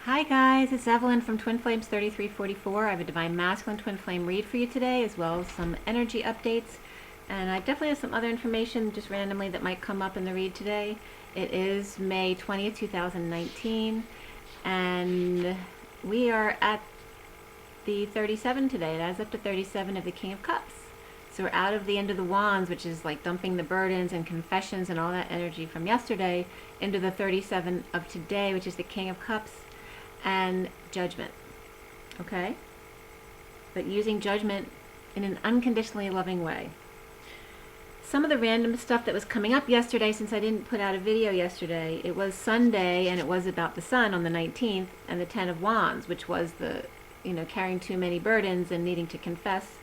Hi guys, it's Evelyn from Twin Flames 3344. I have a Divine Masculine Twin Flame read for you today, as well as some energy updates. And I definitely have some other information just randomly that might come up in the read today. It is May 20th, 2019, and we are at the 37 today. It adds up to 37 of the King of Cups. So we're out of the End of the Wands, which is like dumping the burdens and confessions and all that energy from yesterday, into the 37 of today, which is the King of Cups and Judgment. Okay? But using judgment in an unconditionally loving way. Some of the random stuff that was coming up yesterday, since I didn't put out a video yesterday, it was Sunday and it was about the Sun on the 19th and the 10 of Wands, which was the, carrying too many burdens and needing to confess.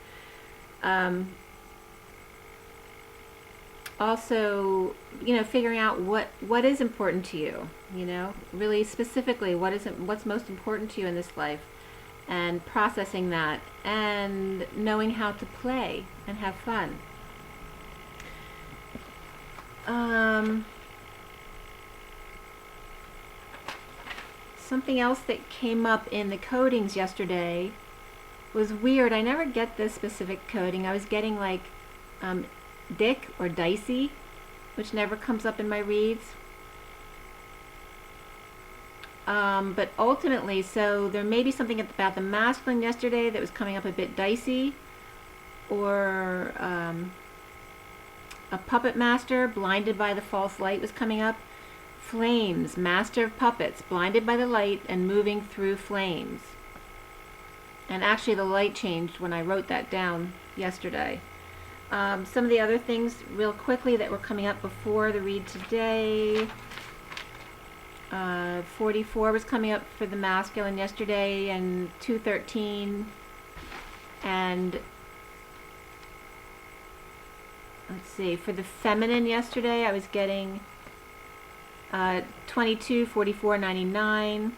Also, figuring out what is important to you, really specifically what's most important to you in this life, and processing that and knowing how to play and have fun. Something else that came up in the codings yesterday was weird. I never get this specific coding. I was getting like Dick or Dicey, which never comes up in my reads. But ultimately, so there may be something about the masculine yesterday that was coming up a bit dicey, or a puppet master blinded by the false light was coming up. Flames, master of puppets, blinded by the light and moving through flames. And actually the light changed when I wrote that down yesterday. Some of the other things real quickly that were coming up before the read today. 44 was coming up for the masculine yesterday, and 213. And let's see, for the feminine yesterday I was getting 22, 44, 99,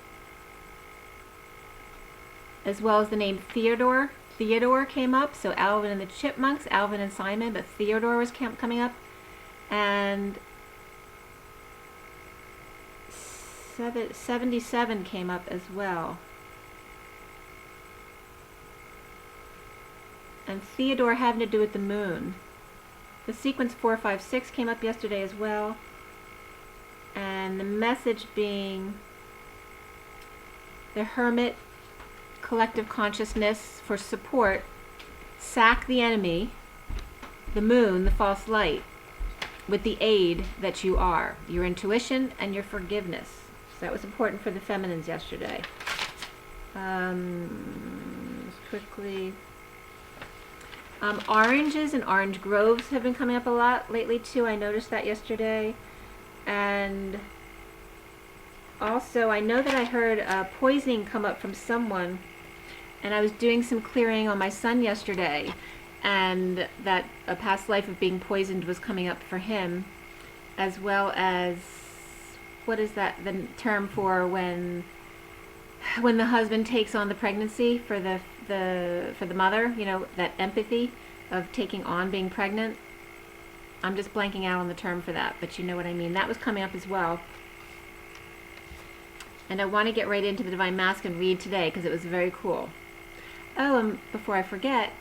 as well as the name Theodore. Theodore came up, so Alvin and the Chipmunks, Alvin and Simon, but Theodore was coming up, and 77 came up as well. And Theodore having to do with the moon. The sequence 456 came up yesterday as well, and the message being the Hermit, collective consciousness for support, sack the enemy, the moon, the false light, with the aid that you are, your intuition and your forgiveness. So that was important for the feminines yesterday. Quickly, oranges and orange groves have been coming up a lot lately too. I noticed that yesterday. And also I know that I heard poisoning come up from someone, and I was doing some clearing on my son yesterday, and that a past life of being poisoned was coming up for him, as well as, what is that, the term for when the husband takes on the pregnancy for the mother, that empathy of taking on being pregnant. I'm just blanking out on the term for that, but you know what I mean. That was coming up as well. And I want to get right into the Divine Masculine read today because it was very cool. Oh, and before I forget,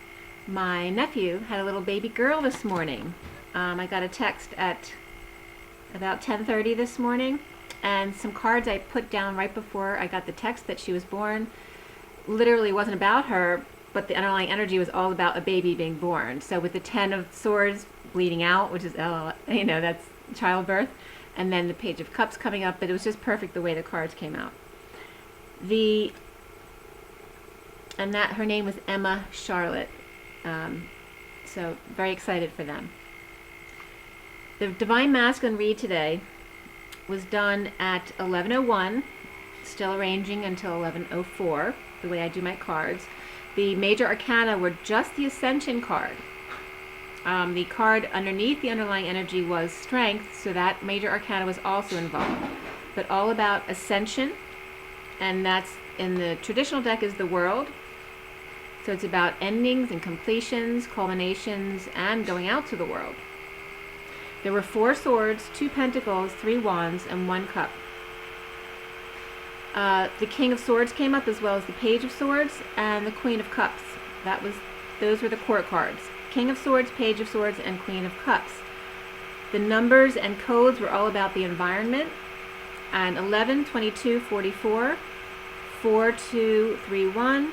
my nephew had a little baby girl this morning. I got a text at about 10:30 this morning, and some cards I put down right before I got the text that she was born literally wasn't about her, but the underlying energy was all about a baby being born. So with the 10 of Swords bleeding out, which is, that's childbirth, and then the Page of Cups coming up, but it was just perfect the way the cards came out. And that her name was Emma Charlotte. So very excited for them. The Divine Masculine read today was done at 11:01, still arranging until 11:04, the way I do my cards. The major arcana were just the Ascension card. The card underneath the underlying energy was Strength, so that major arcana was also involved. But all about Ascension, and that's in the traditional deck is the World. So it's about endings and completions, culminations, and going out to the world. There were 4 swords, 2 pentacles, 3 wands, and 1 cup. The King of Swords came up, as well as the Page of Swords and the Queen of Cups. Those were the court cards. King of Swords, Page of Swords, and Queen of Cups. The numbers and codes were all about the environment. And 11, 22, 44, 4231,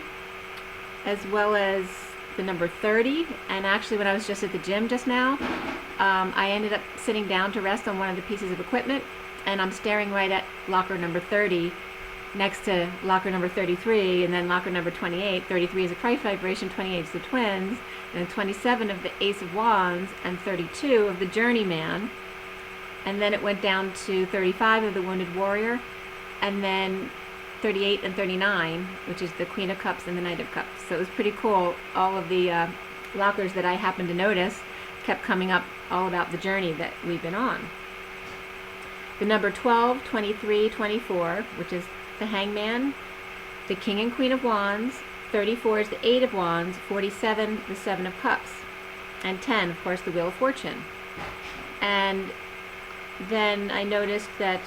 as well as the number 30. And actually, when I was just at the gym just now, I ended up sitting down to rest on one of the pieces of equipment, and I'm staring right at locker number 30 next to locker number 33, and then locker number 28. 33 is a Christ vibration, 28 is the twins, and then 27 of the Ace of Wands, and 32 of the Journeyman. And then it went down to 35 of the Wounded Warrior, and then 38 and 39, which is the Queen of Cups and the Knight of Cups. So it was pretty cool. All of the lockers that I happened to notice kept coming up all about the journey that we've been on. The number 12, 23, 24, which is the Hangman, the King and Queen of Wands, 34 is the Eight of Wands, 47 the Seven of Cups, and 10, of course, the Wheel of Fortune. And then I noticed that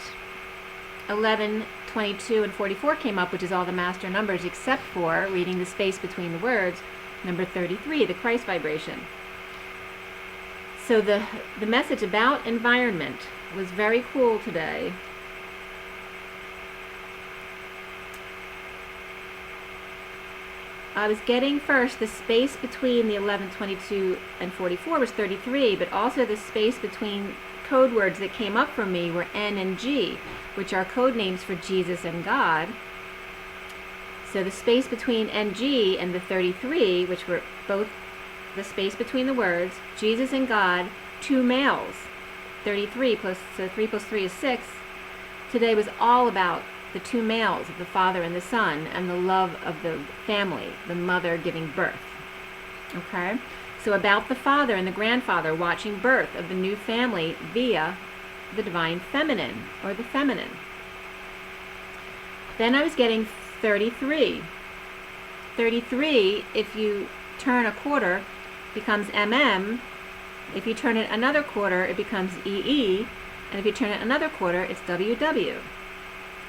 11, 22, and 44 came up, which is all the master numbers, except for, reading the space between the words, number 33, the Christ vibration. So the message about environment was very cool today. I was getting first the space between the 11, 22, and 44 was 33, but also the space between code words that came up for me were N and G, which are code names for Jesus and God. So the space between NG and the 33, which were both the space between the words, Jesus and God, two males, 33 plus, so 3 plus 3 is 6. Today was all about the two males of the Father and the Son, and the love of the family, the mother giving birth. Okay? So about the father and the grandfather watching birth of the new family via the divine feminine, or the feminine. Then I was getting 33. 33, if you turn a quarter, becomes MM. If you turn it another quarter, it becomes EE. And if you turn it another quarter, it's WW.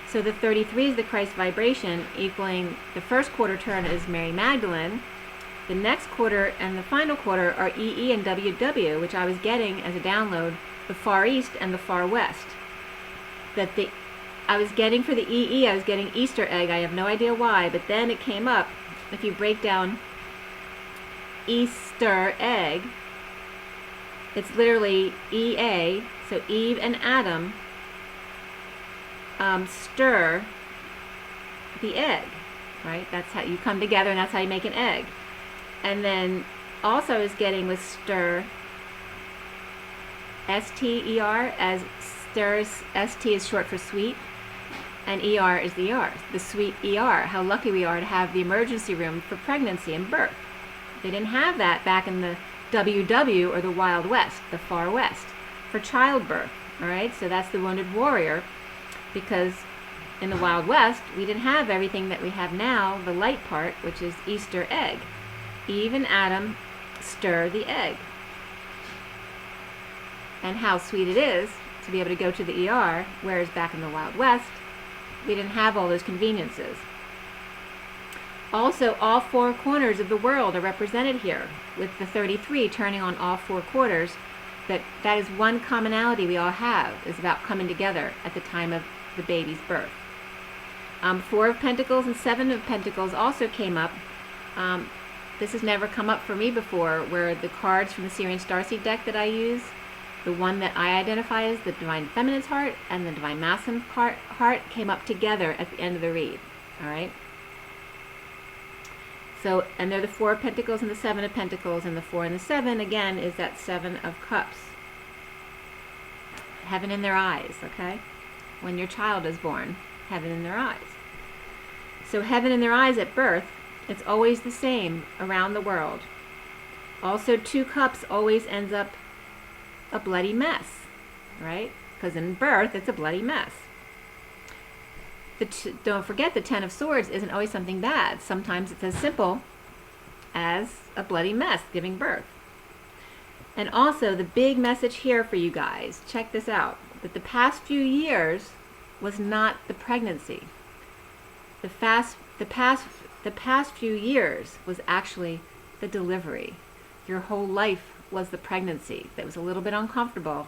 So the 33 is the Christ vibration, equaling the first quarter turn is Mary Magdalene. The next quarter and the final quarter are EE and WW, which I was getting as a download, the Far East and the Far West. I was getting for the EE, I was getting Easter egg. I have no idea why, but then it came up. If you break down Easter egg, it's literally EA, so Eve and Adam stir the egg, right? That's how you come together, and that's how you make an egg. And then also I was getting with stir, S-T-E-R, as stirs, S-T is short for sweet, and E-R is the ER, the sweet ER. How lucky we are to have the emergency room for pregnancy and birth. They didn't have that back in the WW, or the Wild West, the Far West, for childbirth, all right? So that's the Wounded Warrior, because in the Wild West, we didn't have everything that we have now, the light part, which is Easter egg. Eve and Adam stir the egg. And how sweet it is to be able to go to the ER, whereas back in the Wild West, we didn't have all those conveniences. Also, all four corners of the world are represented here, with the 33 turning on all four quarters. That is one commonality we all have, is about coming together at the time of the baby's birth. 4 of Pentacles and 7 of Pentacles also came up. This has never come up for me before, where the cards from the Syrian Starseed deck that I use, the one that I identify as the Divine Feminine's heart and the Divine Masculine's heart came up together at the end of the read. All right? So, and they're the 4 of Pentacles and the 7 of Pentacles, and the 4 and the 7, again, is that 7 of Cups. Heaven in their eyes, okay? When your child is born, heaven in their eyes. So heaven in their eyes at birth, it's always the same around the world. Also, 2 cups always ends up a bloody mess, right? Because in birth, it's a bloody mess. Don't forget, the 10 of Swords isn't always something bad. Sometimes it's as simple as a bloody mess giving birth. And also, the big message here for you guys, check this out, that the past few years was not the pregnancy. The past few years was actually the delivery. Your whole life was the pregnancy that was a little bit uncomfortable.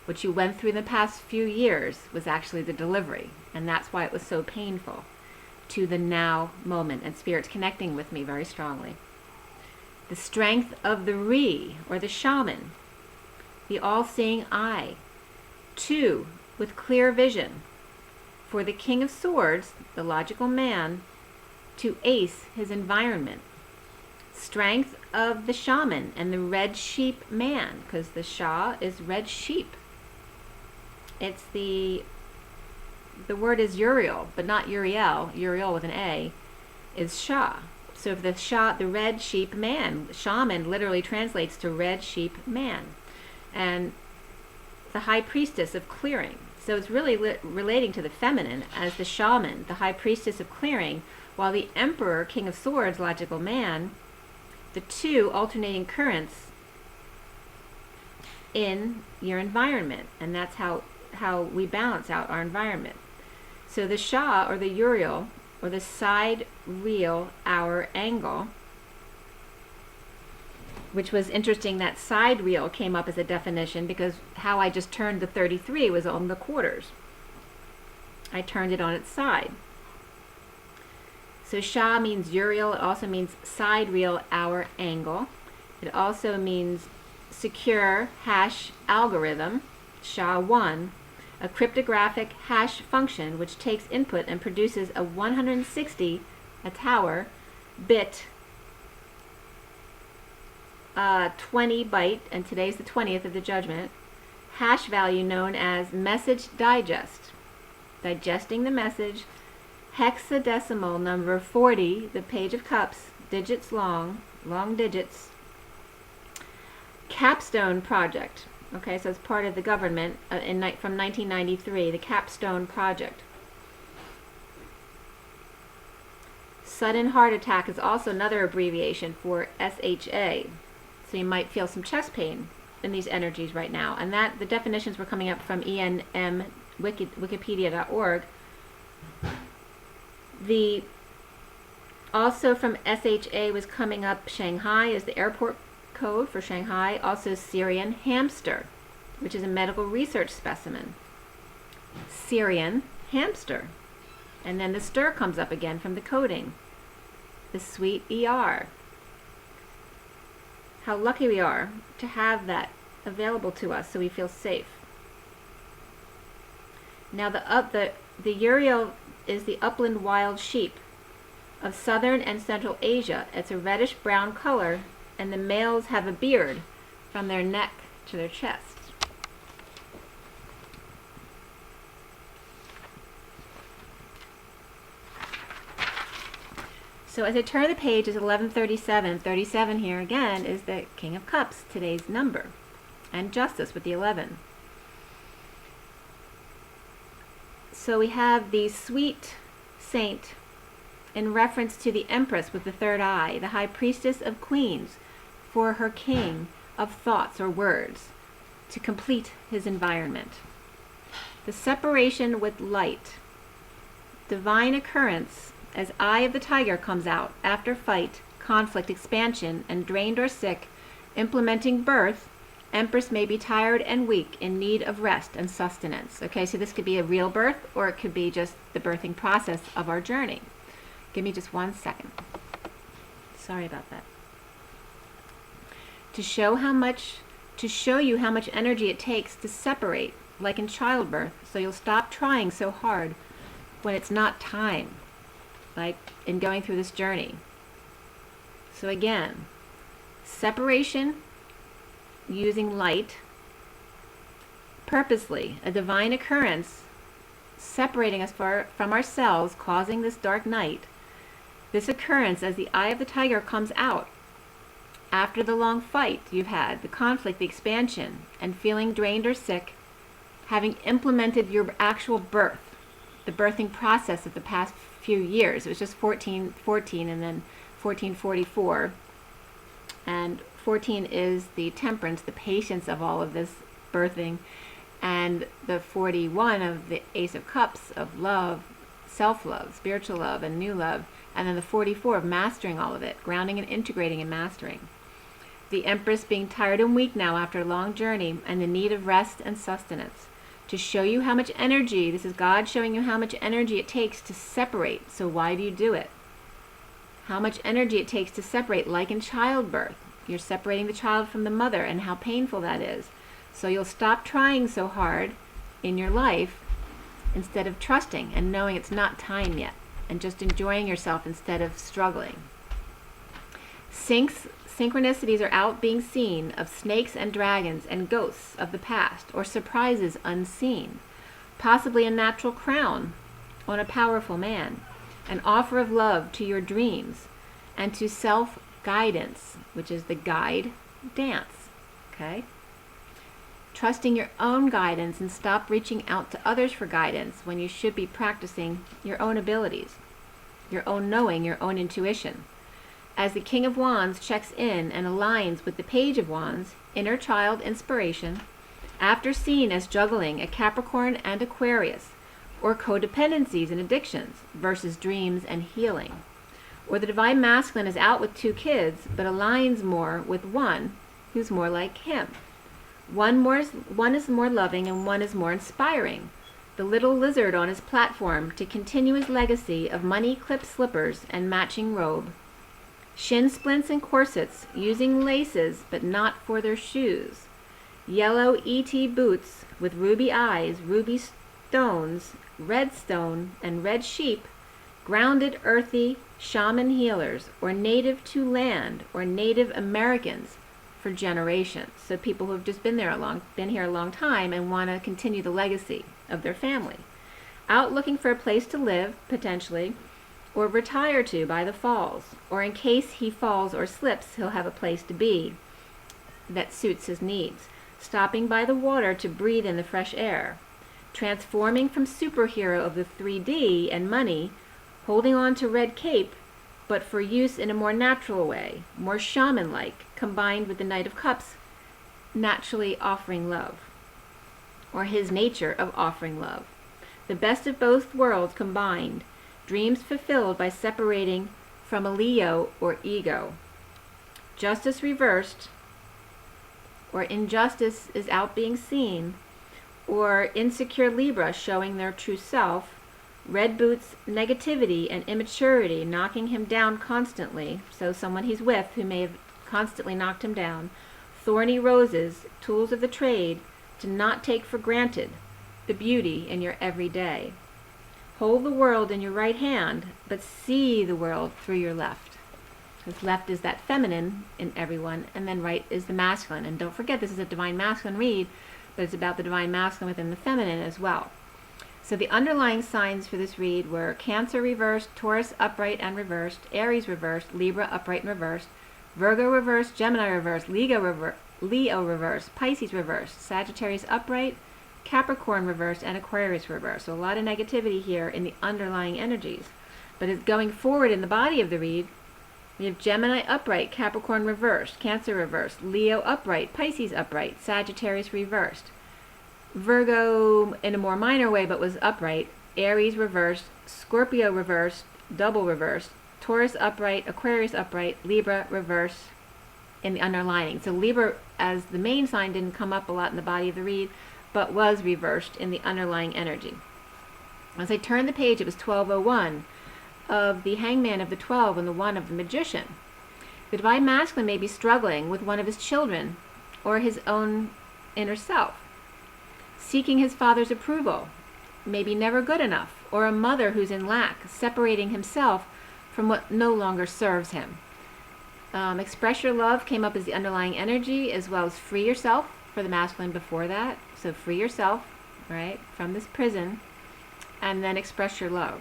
What you went through in the past few years was actually the delivery, and that's why it was so painful to the now moment, and Spirit's connecting with me very strongly. The strength of the Re, or the shaman, the all-seeing eye. 2, with clear vision. For the King of Swords, the logical man, to ace his environment. Strength of the shaman and the red sheep man, because the Shah is red sheep. It's the word is Uriel, but not Uriel. Uriel with an A is Shah. So if the Shah, the red sheep man, shaman literally translates to red sheep man. And the high priestess of clearing. So it's really relating to the feminine as the shaman, the high priestess of clearing, while the emperor, King of Swords, logical man, the two alternating currents in your environment. And that's how we balance out our environment. So the Shah, or the Uriel, or the side real hour angle, which was interesting that side reel came up as a definition because how I just turned the 33 was on the quarters. I turned it on its side. So Shah means Uriel. It also means side reel hour angle. It also means secure hash algorithm, SHA-1, a cryptographic hash function which takes input and produces a 160, a tower, bit 20 byte, and today's the 20th of the judgment, hash value known as message digest. Digesting the message, hexadecimal number 40, the Page of Cups, digits long digits, capstone project. Okay, so it's part of the government from 1993, the capstone project. Sudden heart attack is also another abbreviation for SHA. So you might feel some chest pain in these energies right now. And that the definitions were coming up from ENM Wikipedia.org. Also from SHA was coming up Shanghai is the airport code for Shanghai. Also Syrian hamster, which is a medical research specimen. Syrian hamster. And then the stir comes up again from the coding. The sweet ER. How lucky we are to have that available to us so we feel safe. Now the Uriel is the upland wild sheep of southern and central Asia. It's a reddish brown color, and the males have a beard from their neck to their chest. So as I turn the page, is 1137. 37 here again is the King of Cups, today's number, and Justice with the 11. So we have the sweet saint in reference to the Empress with the third eye, the High Priestess of Queens, for her king of thoughts or words to complete his environment. The separation with light, divine occurrence as Eye of the Tiger comes out after fight, conflict, expansion, and drained or sick, implementing birth. Empress may be tired and weak, in need of rest and sustenance. Okay, so this could be a real birth, or it could be just the birthing process of our journey. Give me just 1 second. Sorry about that. To show you how much energy it takes to separate, like in childbirth, so you'll stop trying so hard when it's not time, like in going through this journey. So again, separation using light, purposely, a divine occurrence separating us from ourselves, causing this dark night. This occurrence as the Eye of the Tiger comes out after the long fight you've had, the conflict, the expansion, and feeling drained or sick, having implemented your actual birth, the birthing process of the past few years. It was just 1414 and then 1444. And 14 is the temperance, the patience of all of this birthing. And the 41 of the Ace of Cups, of love, self-love, spiritual love, and new love. And then the 44 of mastering all of it, grounding and integrating and mastering. The Empress being tired and weak now after a long journey and the need of rest and sustenance. To show you how much energy, this is God showing you how much energy it takes to separate. So why do you do it? How much energy it takes to separate, like in childbirth. You're separating the child from the mother and how painful that is. So you'll stop trying so hard in your life instead of trusting and knowing it's not time yet and just enjoying yourself instead of struggling. Synchronicities are out being seen of snakes and dragons and ghosts of the past, or surprises unseen. Possibly a natural crown on a powerful man. An offer of love to your dreams and to self-guidance, which is the guide dance. Okay? Trusting your own guidance and stop reaching out to others for guidance when you should be practicing your own abilities, your own knowing, your own intuition. As the King of Wands checks in and aligns with the Page of Wands, inner child inspiration, after seen as juggling a Capricorn and Aquarius, or codependencies and addictions versus dreams and healing. Or the Divine Masculine is out with 2 kids, but aligns more with one who's more like him. One is more loving and one is more inspiring. The little lizard on his platform to continue his legacy of money-clipped slippers and matching robe. Shin splints and corsets, using laces but not for their shoes. Yellow ET boots with ruby eyes, ruby stones, red stone, and red sheep. Grounded, earthy, shaman healers, or native to land, or Native Americans for generations. So people who have just been here a long time and want to continue the legacy of their family. Out looking for a place to live, potentially, or retire to by the falls, or in case he falls or slips, he'll have a place to be that suits his needs. Stopping by the water to breathe in the fresh air. Transforming from superhero of the 3D and money, holding on to red cape, but for use in a more natural way, more shaman-like, combined with the Knight of Cups, naturally offering love, or his nature of offering love. The best of both worlds combined, dreams fulfilled by separating from a Leo or ego. Justice reversed, or injustice is out being seen, or insecure Libra showing their true self. Red boots, negativity and immaturity knocking him down constantly, so someone he's with who may have constantly knocked him down. Thorny roses, tools of the trade, to not take for granted the beauty in your everyday. Hold the world in your right hand, but see the world through your left. Because left is that feminine in everyone, and then right is the masculine. And don't forget, this is a Divine Masculine read, but it's about the Divine Masculine within the feminine as well. So the underlying signs for this read were Cancer reversed, Taurus upright and reversed, Aries reversed, Libra upright and reversed, Virgo reversed, Gemini reversed, Leo reversed, Pisces reversed, Sagittarius upright, Capricorn reversed, and Aquarius reversed. So a lot of negativity here in the underlying energies. But it's going forward in the body of the read, we have Gemini upright, Capricorn reversed, Cancer reversed, Leo upright, Pisces upright, Sagittarius reversed. Virgo in a more minor way but was upright, Aries reversed, Scorpio reversed, double reversed, Taurus upright, Aquarius upright, Libra reversed in the underlining. So Libra as the main sign didn't come up a lot in the body of the read, but was reversed in the underlying energy. As I turned the page, it was 1201 of the Hangman of the 12 and the 1 of the Magician. The Divine Masculine may be struggling with one of his children or his own inner self, seeking his father's approval, maybe never good enough, or a mother who's in lack, separating himself from what no longer serves him. Express your love came up as the underlying energy, as well as free yourself for the masculine before that. So free yourself, right, from this prison, and then express your love.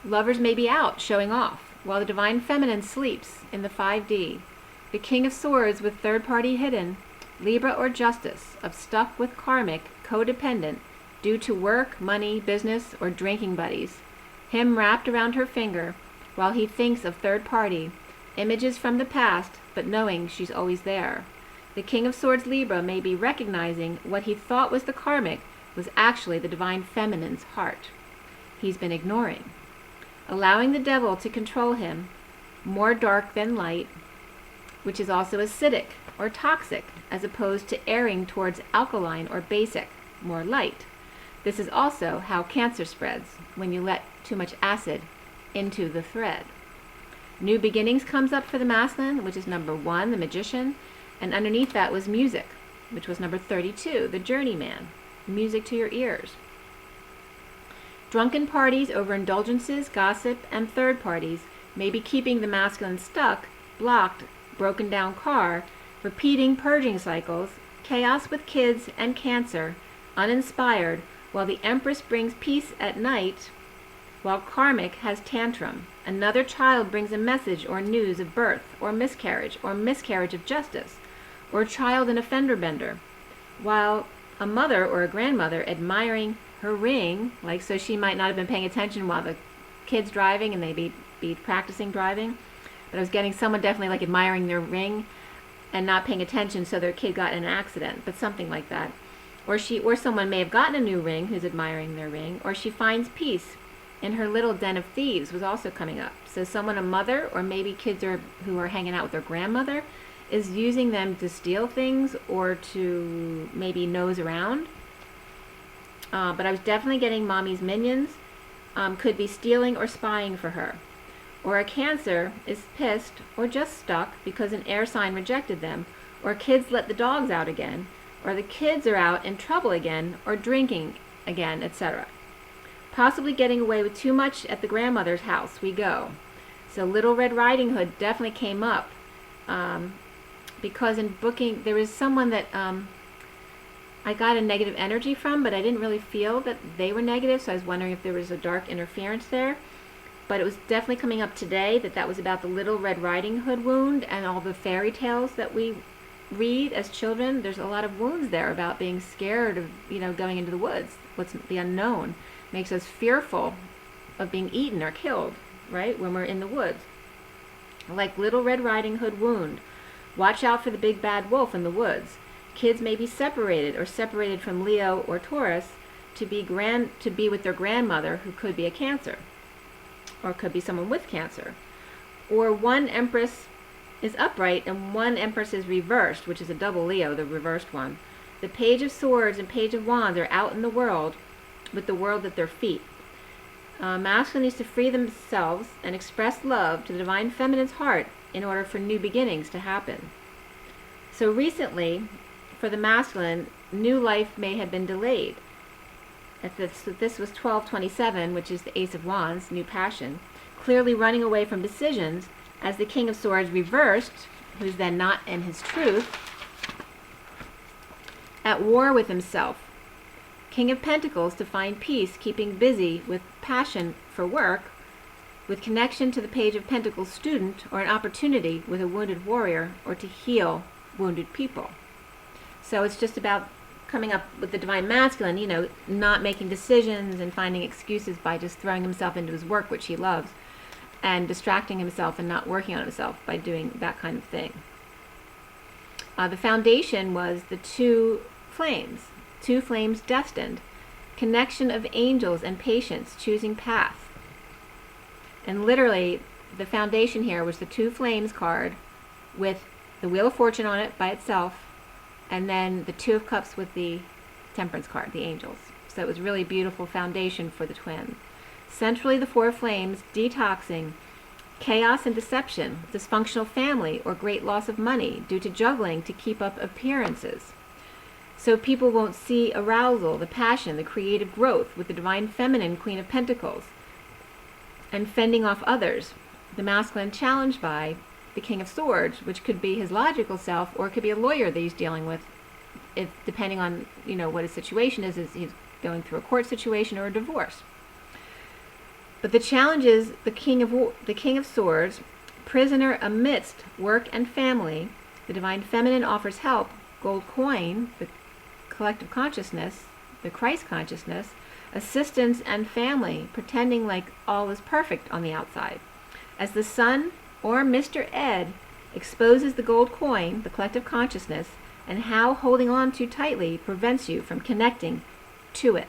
Lovers may be out showing off, while the Divine Feminine sleeps in the 5D. The King of Swords with third party hidden, Libra or Justice, of stuff with Karmic, codependent, due to work, money, business, or drinking buddies. Him wrapped around her finger, while he thinks of third party, images from the past, but knowing she's always there. The King of Swords Libra may be recognizing what he thought was the Karmic was actually the Divine Feminine's heart. he's been ignoring. Allowing the devil to control him, more dark than light, which is also acidic or toxic, as opposed to erring towards alkaline or basic, more light. This is also how cancer spreads, when you let too much acid into the thread. New beginnings comes up for the masculine, which is number 1, the magician, and underneath that was music, which was number 32, the journeyman, music to your ears. Drunken parties over indulgences, gossip, and third parties may be keeping the masculine stuck, blocked, broken down car, repeating purging cycles, chaos with kids and cancer, uninspired, while the Empress brings peace at night, while Karmic has tantrum. Another child brings a message or news of birth or miscarriage of justice, or a child in a fender bender, while a mother or a grandmother admiring her ring, like so she might not have been paying attention while the kid's driving and they be practicing driving, but I was getting someone definitely like admiring their ring and not paying attention, so their kid got in an accident, but something like that. Or someone may have gotten a new ring who's admiring their ring, or she finds peace in her little den of thieves was also coming up. So someone, a mother, or maybe kids who are hanging out with their grandmother, is using them to steal things or to maybe nose around. But I was definitely getting mommy's minions, could be stealing or spying for her. Or a Cancer is pissed or just stuck because an air sign rejected them, or kids let the dogs out again, or the kids are out in trouble again, or drinking again, etc. Possibly getting away with too much at the grandmother's house we go. So Little Red Riding Hood definitely came up, because in booking there is someone that I got a negative energy from, but I didn't really feel that they were negative, so I was wondering if there was a dark interference there. But it was definitely coming up today that was about the Little Red Riding Hood wound and all the fairy tales that we read as children. There's a lot of wounds there about being scared of, going into the woods. What's the unknown makes us fearful of being eaten or killed, right, when we're in the woods. Like Little Red Riding Hood wound. Watch out for the big bad wolf in the woods. Kids may be separated or separated from Leo or Taurus to be with their grandmother, who could be a Cancer, or could be someone with Cancer. Or one Empress is upright and one Empress is reversed, which is a double Leo, the reversed one. The Page of Swords and Page of Wands are out in the world with the world at their feet. Masculine needs to free themselves and express love to the Divine Feminine's heart in order for new beginnings to happen. So recently, for the masculine, new life may have been delayed. This was 1227, which is the Ace of Wands, new passion, clearly running away from decisions, as the King of Swords reversed, who's then not in his truth, at war with himself. King of Pentacles to find peace, keeping busy with passion for work, with connection to the Page of Pentacles student, or an opportunity with a wounded warrior, or to heal wounded people. So it's just about coming up with the Divine Masculine, not making decisions and finding excuses by just throwing himself into his work, which he loves, and distracting himself and not working on himself by doing that kind of thing. The foundation was the two flames destined, connection of angels and patience, choosing path. And literally, the foundation here was the two flames card with the Wheel of Fortune on it by itself, and then the Two of Cups with the Temperance card, the angels. So it was really beautiful foundation for the twins. Centrally, the four flames, detoxing, chaos and deception, dysfunctional family, or great loss of money due to juggling to keep up appearances. So people won't see arousal, the passion, the creative growth with the Divine Feminine, Queen of Pentacles, and fending off others. The masculine challenged by the King of Swords, which could be his logical self, or it could be a lawyer that he's dealing with, depending on what his situation is he's going through a court situation or a divorce. But the challenge is the King of Swords, prisoner amidst work and family. The Divine Feminine offers help, gold coin, the collective consciousness, the Christ consciousness, assistance and family, pretending like all is perfect on the outside. As the Sun or Mr. Ed exposes the gold coin, the collective consciousness, and how holding on too tightly prevents you from connecting to it.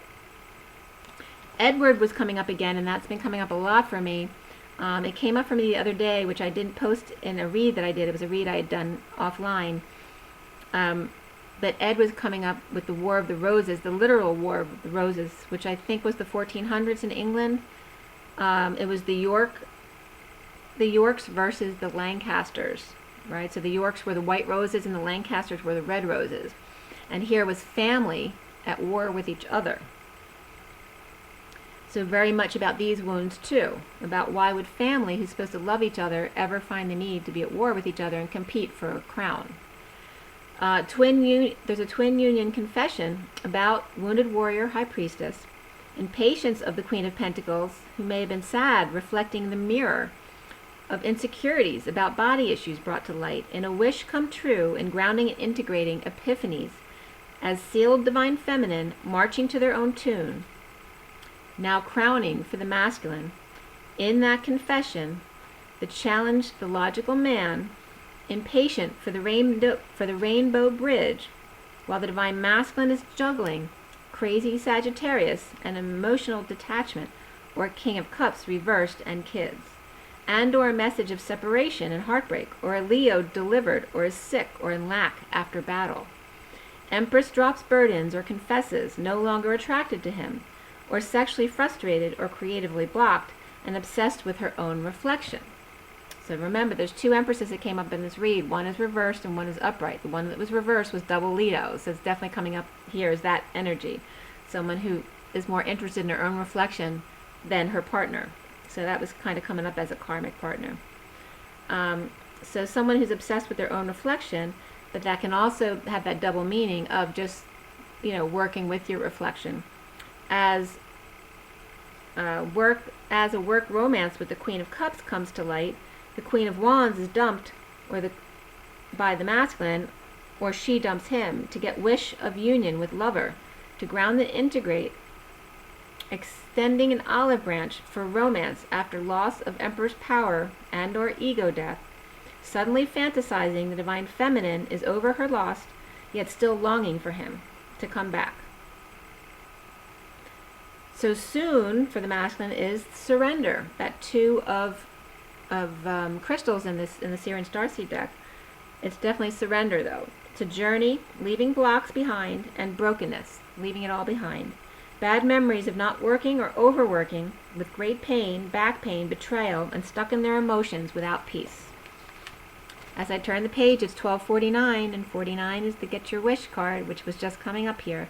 Edward was coming up again, and that's been coming up a lot for me. It came up for me the other day, which I didn't post in a read that I did. It was a read I had done offline. But Ed was coming up with the War of the Roses, the literal War of the Roses, which I think was the 1400s in England. It was the Yorks versus the Lancasters, right? So the Yorks were the white roses and the Lancasters were the red roses. And here was family at war with each other. So very much about these wounds too, about why would family who's supposed to love each other ever find the need to be at war with each other and compete for a crown. There's a twin union confession about wounded warrior high priestess, impatience of the Queen of Pentacles, who may have been sad, reflecting the mirror of insecurities about body issues brought to light, in a wish come true in grounding and integrating epiphanies as sealed divine feminine marching to their own tune. Now crowning for the masculine. In that confession, the challenge the logical man, impatient for the rainbow bridge, while the divine masculine is juggling crazy Sagittarius and emotional detachment, or King of Cups reversed and kids, and or a message of separation and heartbreak, or a Leo delivered or is sick or in lack after battle. Empress drops burdens or confesses no longer attracted to him, or sexually frustrated or creatively blocked and obsessed with her own reflection. So remember, there's two empresses that came up in this read. One is reversed and one is upright. The one that was reversed was double Leo. So it's definitely coming up here as that energy. Someone who is more interested in her own reflection than her partner. So that was kind of coming up as a karmic partner. So someone who's obsessed with their own reflection, but that can also have that double meaning of just, working with your reflection. As a work romance with the Queen of Cups comes to light, the Queen of Wands is dumped by the masculine, or she dumps him, to get wish of union with lover, to ground and integrate, extending an olive branch for romance after loss of Emperor's power and or ego death, suddenly fantasizing the divine feminine is over her lost, yet still longing for him to come back. So soon for the masculine is surrender. That two of crystals in the Sirian Starseed deck. It's definitely surrender though. To journey, leaving blocks behind, and brokenness, leaving it all behind. Bad memories of not working or overworking, with great pain, back pain, betrayal, and stuck in their emotions without peace. As I turn the page, it's 1249, and 49 is the Get Your Wish card, which was just coming up here.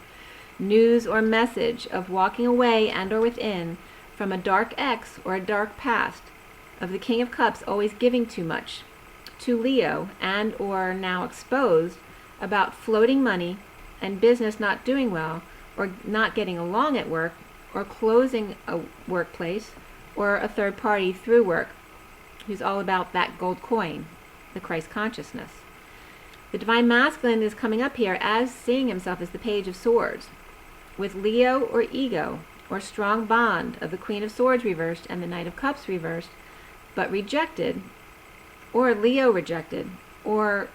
News or message of walking away and or within from a dark ex or a dark past, of the King of Cups always giving too much, to Leo, and or now exposed, about floating money and business not doing well, or not getting along at work, or closing a workplace, or a third party through work, who's all about that gold coin, the Christ consciousness. The divine masculine is coming up here as seeing himself as the Page of Swords, with Leo or ego, or strong bond of the Queen of Swords reversed and the Knight of Cups reversed, but rejected, or Leo rejected, or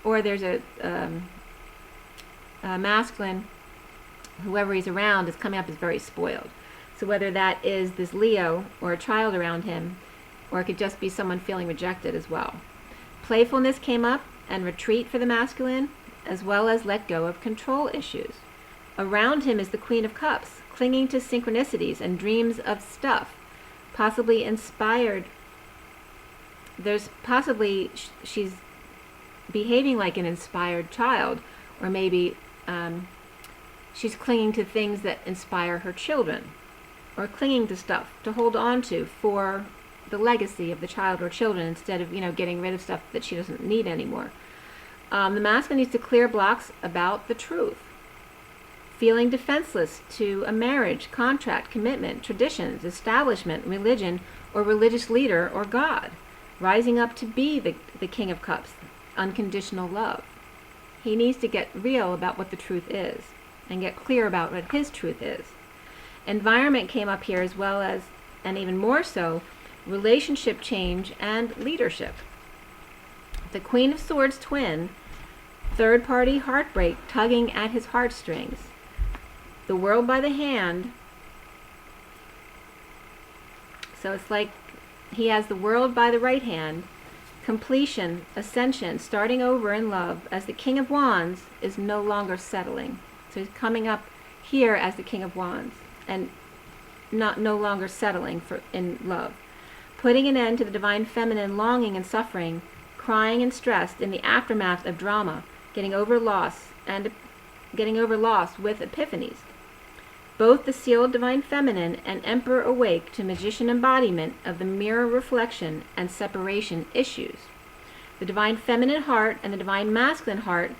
there's a masculine, whoever he's around is coming up as very spoiled. So whether that is this Leo or a child around him, or it could just be someone feeling rejected as well. Playfulness came up, and retreat for the masculine, as well as let go of control issues. Around him is the Queen of Cups, clinging to synchronicities and dreams of stuff, possibly inspired. There's possibly she's behaving like an inspired child, or maybe she's clinging to things that inspire her children, or clinging to stuff to hold on to for the legacy of the child or children, instead of getting rid of stuff that she doesn't need anymore. The masculine needs to clear blocks about the truth, feeling defenseless to a marriage, contract, commitment, traditions, establishment, religion, or religious leader or God, rising up to be the King of Cups, unconditional love. He needs to get real about what the truth is and get clear about what his truth is. Environment came up here, as well as, and even more so, relationship change and leadership. The Queen of Swords twin, third party heartbreak tugging at his heartstrings. the world by the hand. So it's like he has the world by the right hand, completion, ascension, starting over in love, as the King of Wands is no longer settling. So he's coming up here as the King of Wands and no longer settling in love. Putting an end to the divine feminine longing and suffering, crying and stressed in the aftermath of drama, getting over loss with epiphanies. Both the sealed divine feminine and Emperor awake to magician embodiment of the mirror reflection and separation issues. The divine feminine heart and the divine masculine heart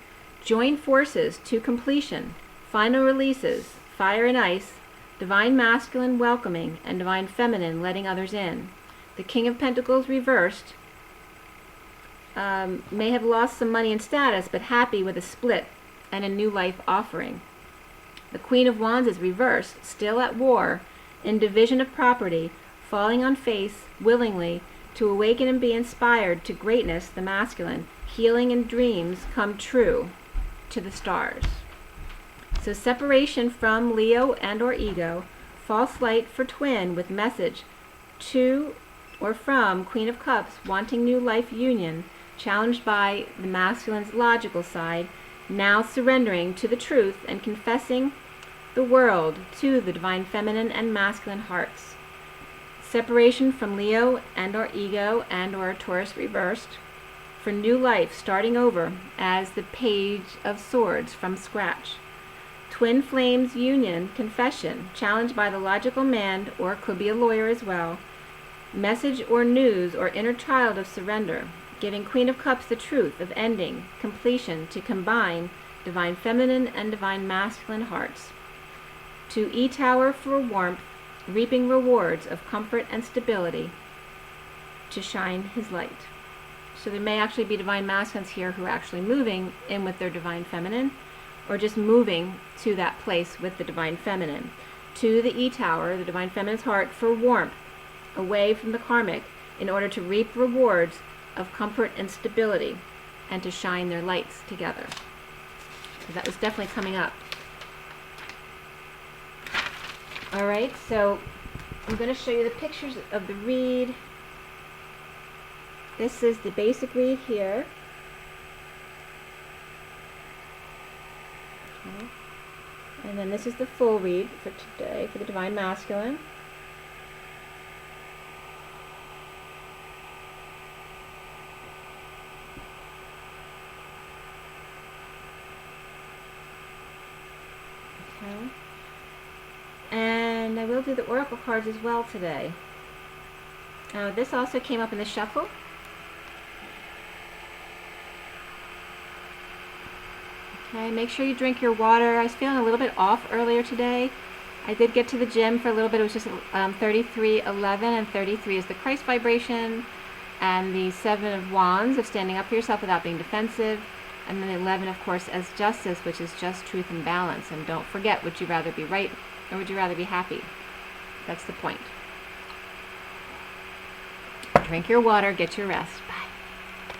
join forces to completion, final releases, fire and ice, divine masculine welcoming, and divine feminine letting others in. The King of Pentacles reversed may have lost some money and status, but happy with a split and a new life offering. The Queen of Wands is reversed, still at war, in division of property, falling on face, willingly, to awaken and be inspired to greatness, the masculine, healing and dreams come true to the stars. So separation from Leo and or ego, false light for twin with message to or from Queen of Cups, wanting new life union, challenged by the masculine's logical side, now surrendering to the truth and confessing the world to the divine feminine and masculine hearts. Separation from Leo and or ego and or Taurus reversed, for new life starting over as the Page of Swords from scratch. Twin flames union, confession, challenged by the logical man, or could be a lawyer as well. Message or news or inner child of surrender, giving Queen of Cups the truth of ending, completion, to combine divine feminine and divine masculine hearts. To E-Tower for warmth, reaping rewards of comfort and stability, to shine his light. So there may actually be divine masculines here who are actually moving in with their divine feminine, or just moving to that place with the divine feminine. To the E-Tower, the divine feminine's heart, for warmth, away from the karmic, in order to reap rewards of comfort and stability, and to shine their lights together. So that was definitely coming up. Alright, so I'm going to show you the pictures of the read. This is the basic read here. Okay. And then this is the full read for today for the divine masculine. Okay. And I will do the oracle cards as well today. This also came up in the shuffle. Okay, make sure you drink your water. I was feeling a little bit off earlier today. I did get to the gym for a little bit. It was just 33:11, and 33 is the Christ vibration, and the 7 of Wands of standing up for yourself without being defensive, and then 11, of course, as justice, which is just, truth, and balance. And don't forget, would you rather be right or would you rather be happy? That's the point. Drink your water, get your rest.